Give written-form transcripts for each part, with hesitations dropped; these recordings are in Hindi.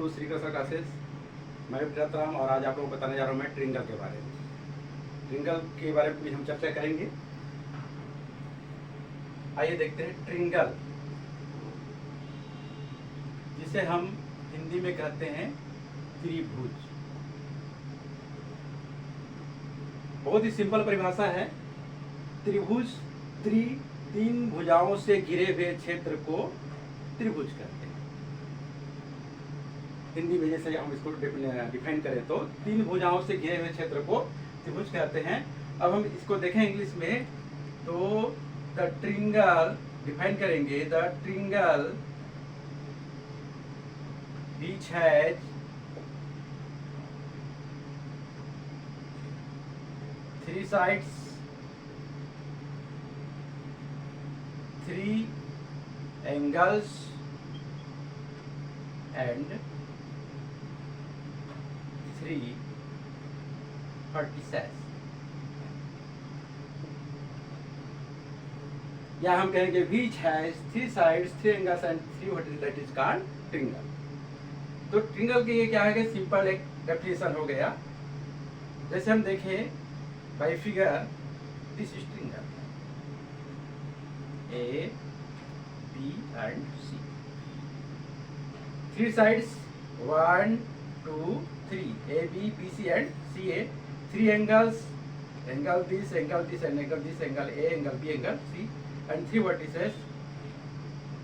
To Shri Krishna classes. मैं राम और आज आप लोगों को बताने जा रहा हूँ मैं ट्रिंगल के बारे में। ट्रिंगल के बारे में कुछ हम चर्चा करेंगे। आइए देखते हैं ट्रिंगल, जिसे हम हिंदी में कहते हैं त्रिभुज। बहुत ही सिंपल परिभाषा है। त्रिभुज, तीन भुजाओं से घिरे हुए क्षेत्र को त्रिभुज कहते हैं। हिंदी में जैसे हम इसको डिफाइन करें तो तीन भुजाओं से घिरे हुए क्षेत्र को त्रिभुज कहते हैं। अब हम इसको देखें इंग्लिश में तो द ट्रिंगल डिफाइन करेंगे। The triangle which has three sides, three angles and three vertices। या हम कहेंगे which has three sides, three angles and three vertices, that is called triangle. तो ट्रिंगल के ये क्या है कि सिंपल एक डेफिनेशन हो गया। जैसे हम देखें by figure, this is triangle A B and C. Three sides 1 2 3 A B B C and C A. Three angles, angle this and angle this, angle A angle B angle C and three vertices.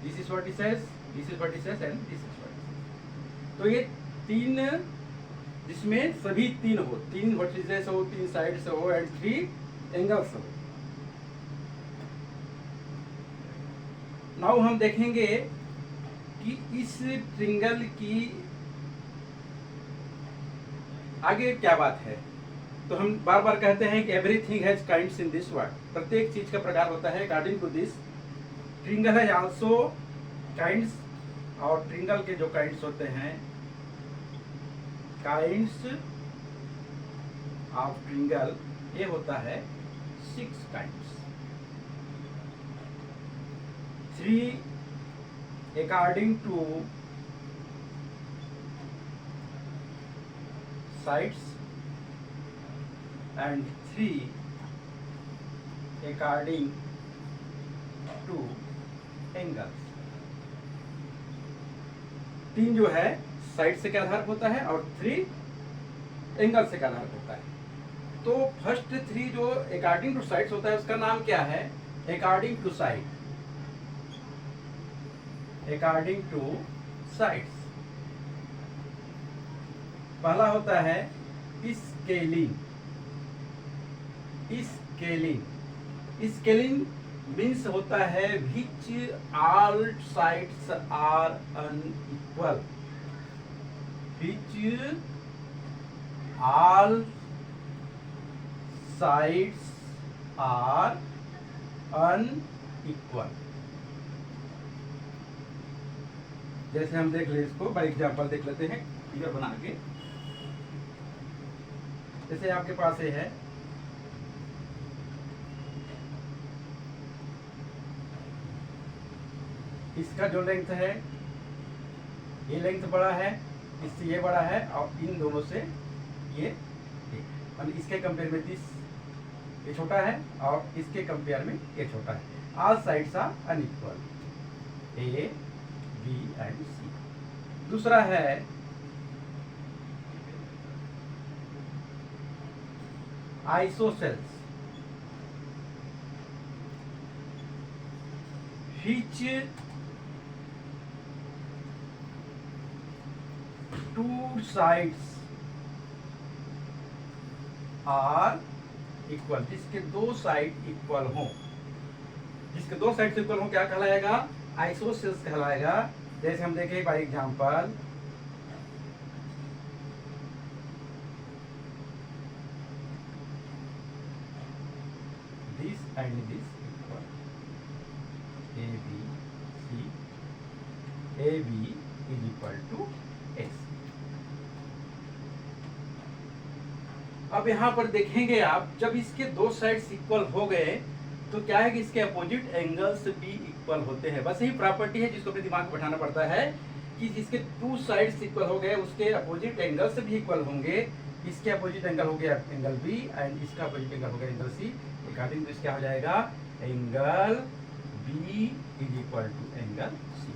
This is vertices, this is vertices and this is. तो ये तीन, जिसमें सभी तीन हो, तीन वर्टिसेस हो, तीन साइड्स हो एंड थ्री एंगल्स हो। नाउ हम देखेंगे कि इस ट्रिंगल की आगे क्या बात है। तो हम बार बार कहते हैं कि everything has kinds in this world. प्रत्येक चीज का प्रकार होता है। अकॉर्डिंग टू दिस ट्रिंगल है आल्सो काइंड्स। और ट्रिंगल के जो काइंड्स होते हैं, काइंड्स ऑफ ट्रिंगल, ये होता है 6 kinds. 3 according to sides and 3 according two angles. तीन जो है साइड से क्या आधार होता है और 3 एंगल से क्या आधार होता है। तो फर्स्ट 3 जो अकॉर्डिंग टू साइड्स होता है उसका नाम क्या है? According to side, according to sides. पहला होता है स्केलिंग। स्केलिंग, स्केलिंग मीन्स होता है which all sides are unequal, which all sides are unequal। जैसे हम देख ले इसको बाय एग्जांपल देख लेते हैं फिगर बना के। जैसे आपके पास ये है, इसका जो लेंथ है, ये लेंथ बड़ा है, इससे ये बड़ा है और इन दोनों से ये इसके कंपेयर में ये छोटा है और इसके कंपेयर में ये छोटा है। All sides are unequal, A B and C. दूसरा है isosceles, which two sides are equal, जिसके दो साइड इक्वल हो। जिसके दो साइड इक्वल हो क्या कहलाएगा? आइसोसेल्स कहलाएगा। जैसे हम देखें by example, this and this equal, A B C, A B is equal to S. अब यहाँ पर देखेंगे आप, जब इसके दो साइड्स इक्वल हो गए तो क्या है कि इसके अपोजिट एंगल्स भी इक्वल होते हैं। बस यही प्रॉपर्टी है जिसको अपने दिमाग में बैठाना पड़ता है इसकी इसके टू साइड्स इक्वल हो गए, उसके अपोजिट एंगल से भी इक्वल होंगे। इसके अपोजिट एंगल हो गया एंगल बी एंड इसका अपोजिट एंगल हो गया एंगल सी। अकॉर्डिंग टू क्या हो जाएगा, angle B is equal to angle C.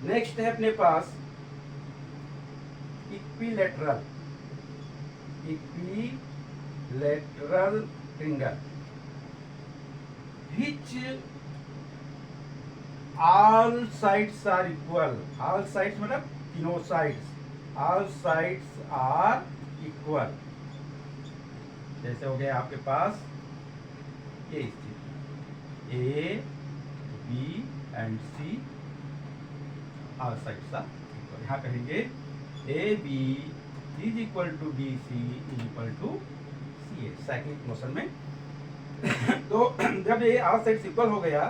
Next है अपने पास equilateral triangle which all sides are equal। all sides मतलब तीनों sides, all sides are equal। जैसे हो गया आपके पास ये स्थिति A B and C, all sides are equal। यहाँ कहेंगे A B is equal to B C is equal to C A, cyclic motion में। तो जब ये ऑल साइड्स इक्वल हो गया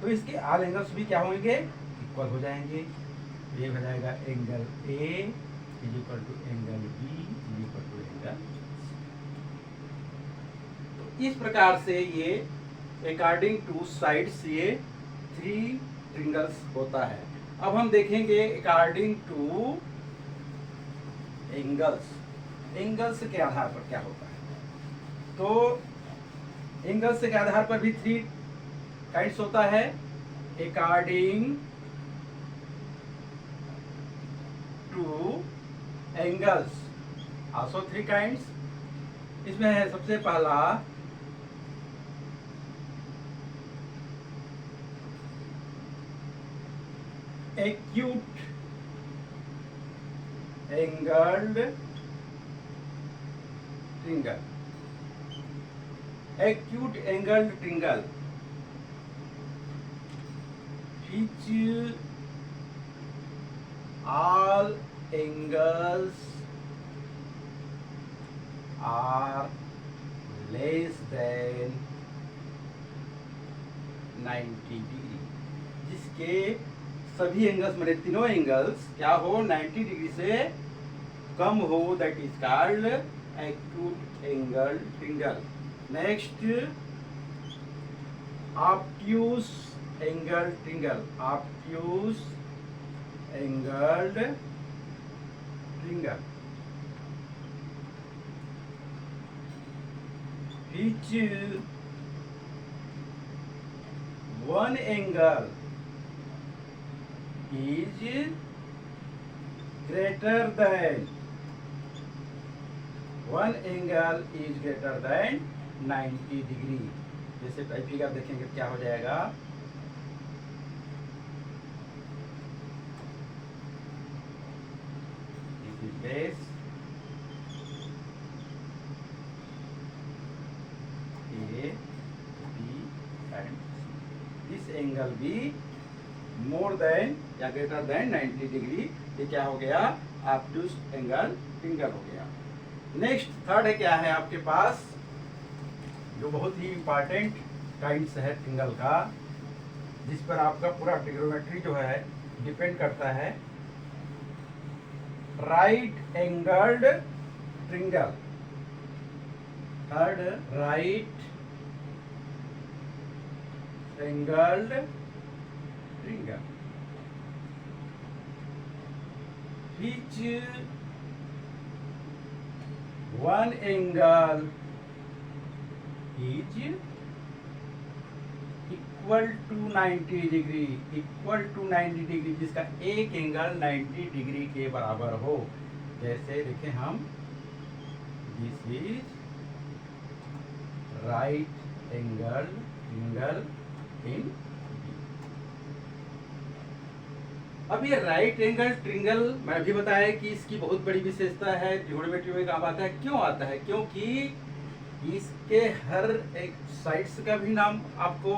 तो इसके ऑल एंगल्स भी क्या होंगे, इक्वल हो जाएंगे। ये हो जाएगा angle A is equal to angle B is equal to angle. तो इस प्रकार से ये अकॉर्डिंग टू साइड्स ये 3 ट्रिंगल्स होता है। अब हम देखेंगे अकॉर्डिंग टू एंगल्स, एंगल्स के आधार पर क्या होता है। तो एंगल्स के आधार पर भी 3 काइंड्स होता है। According two angles also 3 kinds. इसमें है सबसे पहला acute angled triangle. acute angled triangle which all angles are less than 90 degree, जिसके सभी एंगल्स मतलब तीनों एंगल्स क्या हो 90 डिग्री से कम हो, that is called acute angled triangle। Next obtuse angle triangle, obtuse angled triangle which one angle is greater than 90 degree. जैसे फिगर देखेंगे क्या हो जाएगा, this is base A B and this angle B more than या ग्रेटर देन 90 डिग्री। ये क्या हो गया, ऑब्ट्यूज एंगल ट्रिंगल हो गया। नेक्स्ट थर्ड है क्या है आपके पास, जो बहुत ही इंपॉर्टेंट काइंड्स है ट्रिंगल का, जिस पर आपका पूरा ट्रिग्नोमेट्री जो है डिपेंड करता है। Right angled triangle, third right angled triangle which one angle is equal to 90 degree, equal to 90 degree, जिसका एक एंगल 90 डिग्री के बराबर हो। जैसे देखें हम, this is right angle triangle in. अब ये राइट एंगल ट्रिंगल मैं भी बताया कि इसकी बहुत बड़ी विशेषता है, ट्रिग्नोमेट्री में काम आता है। क्यों आता है, क्योंकि इसके हर एक साइड्स का भी नाम आपको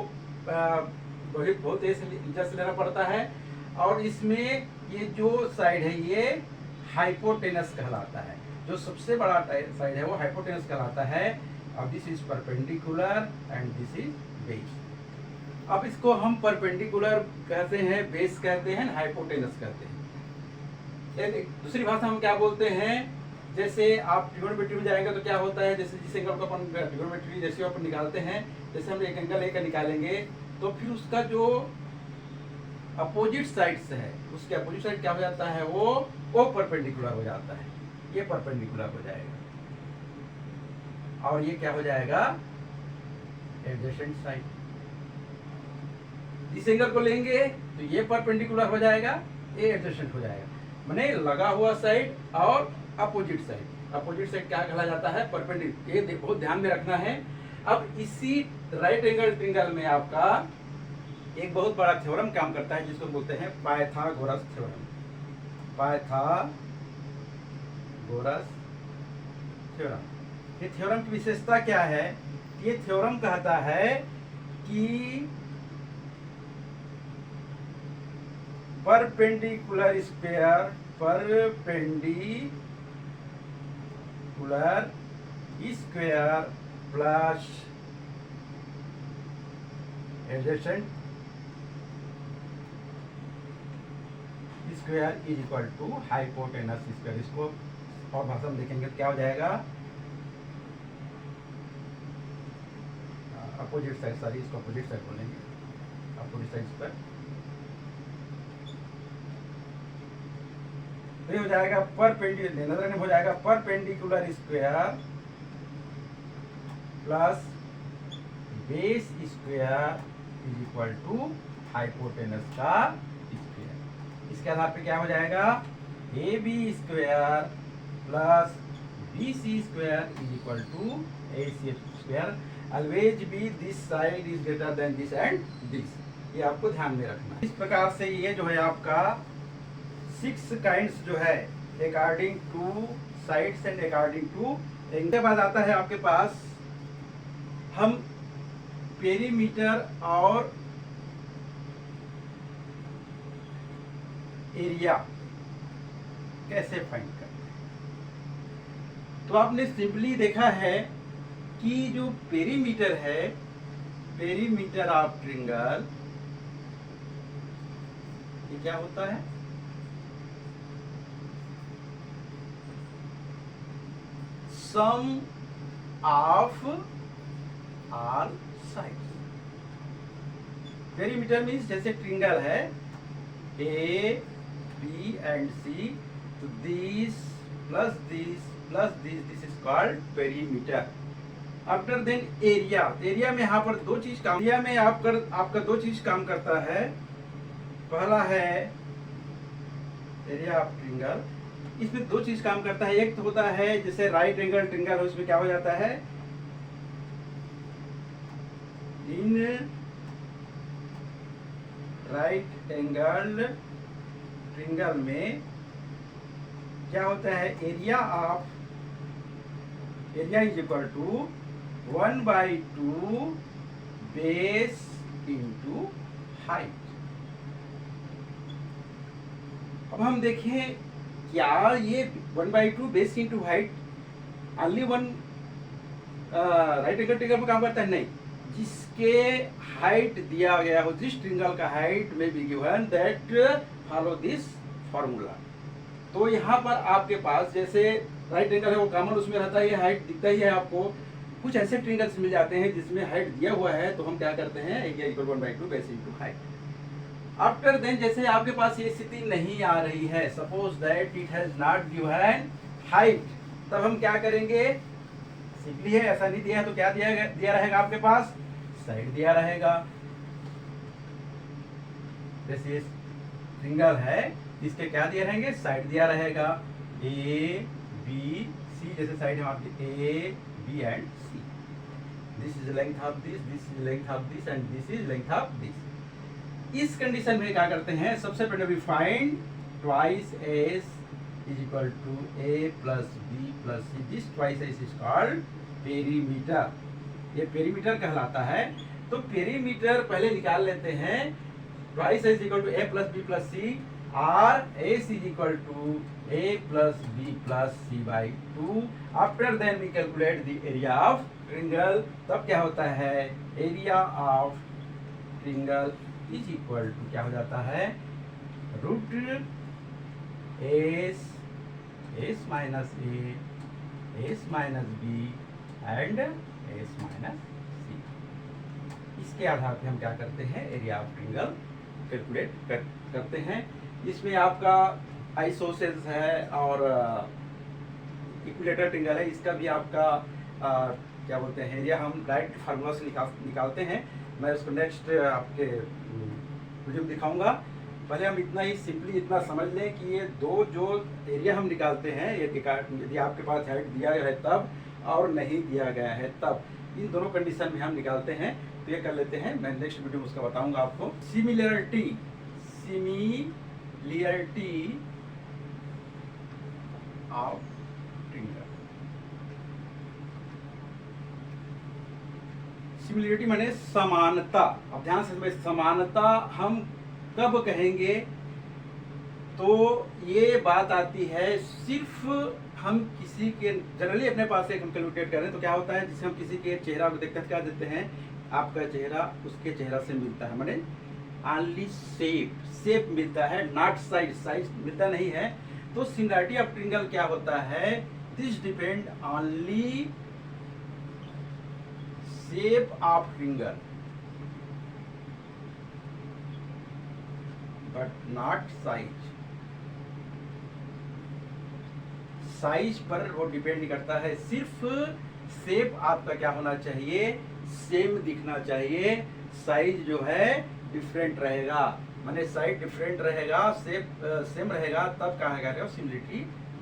बहुत इंटरेस्ट लेना पड़ता है। और इसमें ये जो साइड है ये हाइपोटेनस कहलाता है, जो सबसे बड़ा साइड है वो हाइपोटेनस कहलाता है। और this is perpendicular and this is base. अब इसको हम परपेंडिकुलर कहते हैं, बेस कहते हैं, हाइपोटेनस कहते हैं। दूसरी भाषा में क्या बोलते हैं, जैसे आप ट्रिग्नोमेट्री में जाएंगे तो क्या होता है, जैसे जिस एंगल को अपन ट्रिग्नोमेट्री जैसे अपन निकालते हैं, जैसे हम एक एंगल ए का निकालेंगे तो फिर उसका जो अपोजिट साइड से है, उसके अपोजिट साइड क्या हो जाता है, वो परपेंडिकुलर हो जाता है, ये परपेंडिकुलर हो जाएगा और ये क्या हो जाएगा, एडजेसेंट साइड। इस एंगल को लेंगे तो ये परपेंडिकुलर हो जाएगा, ये एडजेसेंट हो जाएगा, माने लगा हुआ साइड और अपोजिट साइड। अपोजिट साइड क्या कहा जाता है, परपेंडिकुलर। ये बहुत ध्यान में रखना है। अब इसी राइट एंगल ट्रायंगल में आपका एक बहुत बड़ा थ्योरम काम करता है जिसको बोलते हैं पाइथागोरस थ्योरम। पाइथागोरस थ्योरम, ये थ्योरम की विशेषता क्या है, ये थ्योरम कहता है कि perpendicular square plus adjacent square is equal to hypotenuse square. इसको और भाषा में देखेंगे तो क्या हो जाएगा, अपोजिट साइड, सॉरी इसको अपोजिट साइड बोलेंगे, अपोजिट साइड स्क्वायर। तो ये हो जाएगा परपेंडिकुलर, हो जाएगा perpendicular square plus base square is equal to hypotenuse का स्क्वायर। इसके आधार पे क्या हो जाएगा, A B square plus B C square is equal to A C square. Always be this side is greater than this and this, ये आपको ध्यान में रखना है। इस प्रकार से ये जो है आपका 6 काइंड्स जो है according to sides and according to. इनके बाद आता है आपके पास हम पेरीमीटर और एरिया कैसे फाइंड करते हैं। तो आपने सिंपली देखा है कि जो पेरीमीटर है, पेरीमीटर ऑफ ट्रायंगल, ये क्या होता है, sum of all sides. Perimeter means जैसे ट्रायंगल है ए बी एंड सी, तो this plus this plus this is called perimeter. After then area, area में यहाँ पर दो चीज काम, एरिया में आपका दो चीज काम करता है। पहला है एरिया ऑफ ट्रायंगल, इसमें दो चीज काम करता है। एक तो होता है जैसे राइट एंगल ट्रायंगल हो, इसमें क्या हो जाता है, इन राइट एंगल ट्रायंगल में क्या होता है, area is equal to 1/2 base into height. अब हम देखें क्या ये 1/2 base into height only one right angle triangle में काम करता है? नहीं, जिसके हाइट दिया गया हो, जिस ट्रायंगल का हाइट में be given that follow this formula. तो यहाँ पर आपके पास जैसे राइट एंगल है वो कॉमन उसमें रहता है, हाइट दिखता ही है आपको। कुछ ऐसे ट्रायंगल्स मिल जाते हैं जिसमें हाइट दिया हुआ है, तो हम क्या करते हैं, area equal 1/2 base into height. After then जैसे आपके पास ये स्थिति नहीं आ रही है, suppose that it has not given height, तब हम क्या करेंगे, सिंपली है, ऐसा नहीं दिया है तो क्या दिया रहेगा आपके पास, साइड दिया रहेगा। जैसे ट्रायंगल है इसके क्या दिया रहेंगे, साइड दिया रहेगा, ए बी सी, जैसे साइड है आपके A B and C. This is length of this is length of this and this is length of this. इस कंडीशन में क्या करते हैं, सबसे पहले we find twice S is equal to A plus B plus C. This twice S is called perimeter, ये पेरीमीटर कहलाता है। तो पेरीमीटर पहले निकाल लेते हैं, twice S equal to A plus B plus C, और S is equal to A plus B plus C by 2। After then we calculate the area of triangle. तब क्या होता है, area of triangle is equal to क्या हो जाता है, root S minus A, S minus B and S minus C. इसके आधार पे हम क्या करते हैं, एरिया ऑफ ट्रायंगल कैलकुलेट करते हैं। इसमें आपका आइसोसेल्स है और इक्विलेटरल ट्रायंगल है, इसका भी आपका क्या बोलते हैं एरिया हम डायरेक्ट फार्मूला से निकालते हैं। मैं उसको नेक्स्ट आपके वीडियो में दिखाऊंगा। पहले हम इतना ही सिंपली इतना समझ लें कि ये दो जो एरिया हम निकालते हैं, ये यदि आपके पास हाइट दिया गया है तब और नहीं दिया गया है तब, इन दोनों कंडीशन में हम निकालते हैं। तो ये कर लेते हैं, मैं नेक्स्ट वीडियो में उसका बताऊंगा आपको। Similarity of triangle. सिमिलरिटी माने समानता। अब ध्यान से समझ, समानता हम कब कहेंगे? तो ये बात आती है सिर्फ हम किसी के जनरली अपने पास एक हम कैलकुलेट करें तो क्या होता है, जिसे हम किसी के चेहरा को देखते हैं क्या देते हैं, आपका चेहरा उसके चेहरा से मिलता है, माने ओनली शेप मिलता है, नॉट साइज मिलता नहीं है। तो सिमिलरिटी ऑफ ट्रायंगल क्या होता है, this depend only shape of triangle but not size पर वो डिपेंड नहीं करता है, सिर्फ शेप आपका क्या होना चाहिए, सेम दिखना चाहिए। साइज जो है डिफरेंट रहेगा, माने साइज डिफरेंट रहेगा, शेप सेम रहेगा, तब कहा गया सिमिलरिटी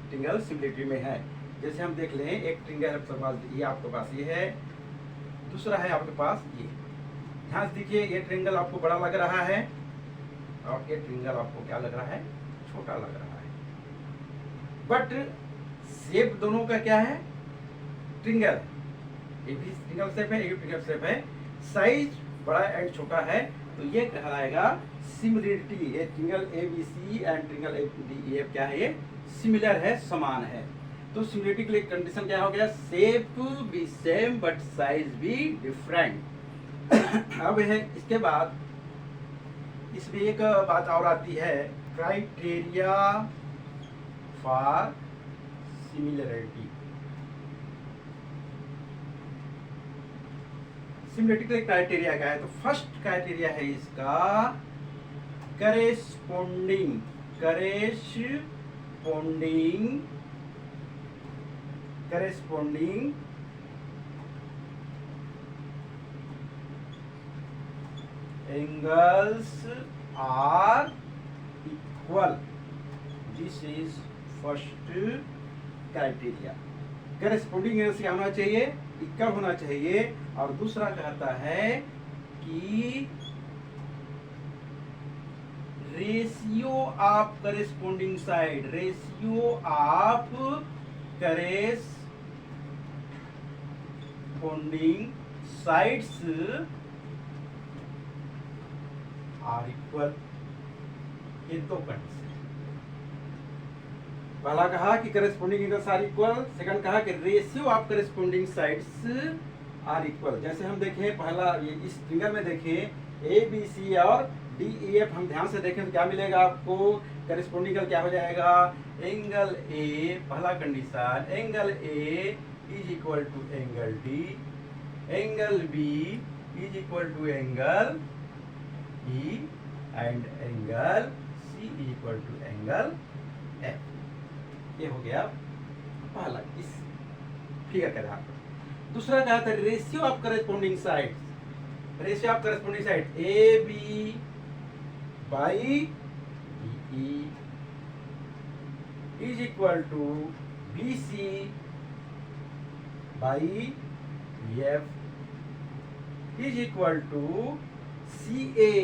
ट्रायंगल सिमिलरिटी में है। जैसे हम देख लें, एक ट्रायंगल ये आपके पास ये है, दूसरा है आपके पास ये। ध्यान से देखिए, ये ट्रायंगल आपको बड़ा लग रहा है और ये ट्रायंगल आपको क्या लग रहा है, छोटा लग रहा है, बट शेप दोनों का क्या है, ट्रायंगल। एक भी ट्रायंगल शेप है, एक भी ट्रायंगल शेप है, साइज बड़ा एंड छोटा है, तो ये कहलाएगा सिमिलरिटी। ये triangle ABC and triangle ADEF क्या है, ये सिमिलर है, समान है। तो सिमिलरिटी के लिए कंडीशन क्या हो गया, शेप भी सेम बट साइज भी डिफरेंट। अब है इसके बाद इसमें एक बात और आती है, क्राइटेरिया फॉर सिमिलरिटी। सिमिलरिटी का क्राइटेरिया क्या है, तो फर्स्ट क्राइटेरिया है इसका corresponding angles are equal. This is first criteria. Corresponding angles क्या होना चाहिए, इक्वल होना चाहिए। और दूसरा कहता है कि ratio of corresponding side, ratio of corresponding sides are equal. ये दो कंडीशन, पहला कहा कि corresponding angles are equal, second कहा कि ratio of corresponding sides are equal. जैसे हम देखें, पहला इस फिगर में देखें ABC और DEF, हम ध्यान से देखें तो क्या मिलेगा आपको, करेस्पोंडिंग एंगल क्या हो जाएगा, एंगल A, पहला condition, angle A is equal to angle D, angle B is equal to angle E and angle C is equal to angle F। ये हो गया पहला इस फिगर के आधार पर। दूसरा क्या था, ratio of corresponding side, ratio of corresponding side AB by BE is equal to BC by BF is equal to CA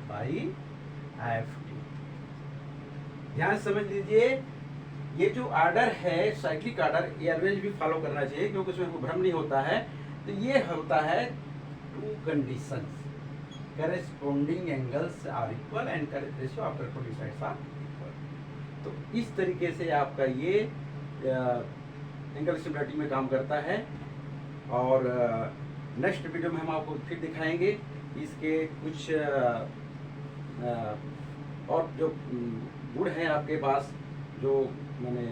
by FT। ध्यान समझ लीजिए, ये जो ऑर्डर है साइक्लिक ऑर्डर, ये ऑलवेज भी फॉलो करना चाहिए क्योंकि उसमें कोई भ्रम नहीं होता है। तो ये होता है two conditions, corresponding angles are equal and ratio of corresponding sides are equal. तो इस तरीके से आपका ये एंगल सिमिलरिटी में काम करता है। और नेक्स्ट वीडियो में हम आपको फिर दिखाएंगे इसके कुछ और जो गुण है आपके पास, जो मैंने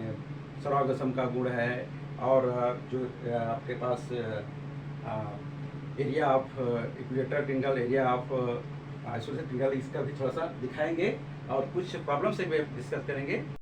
सरागसम का गुण है, और जो आपके पास area of equator triangle, area of isosceles triangle, इसका भी थोड़ा सा दिखाएंगे और कुछ प्रॉब्लम से भी डिस्कस करेंगे।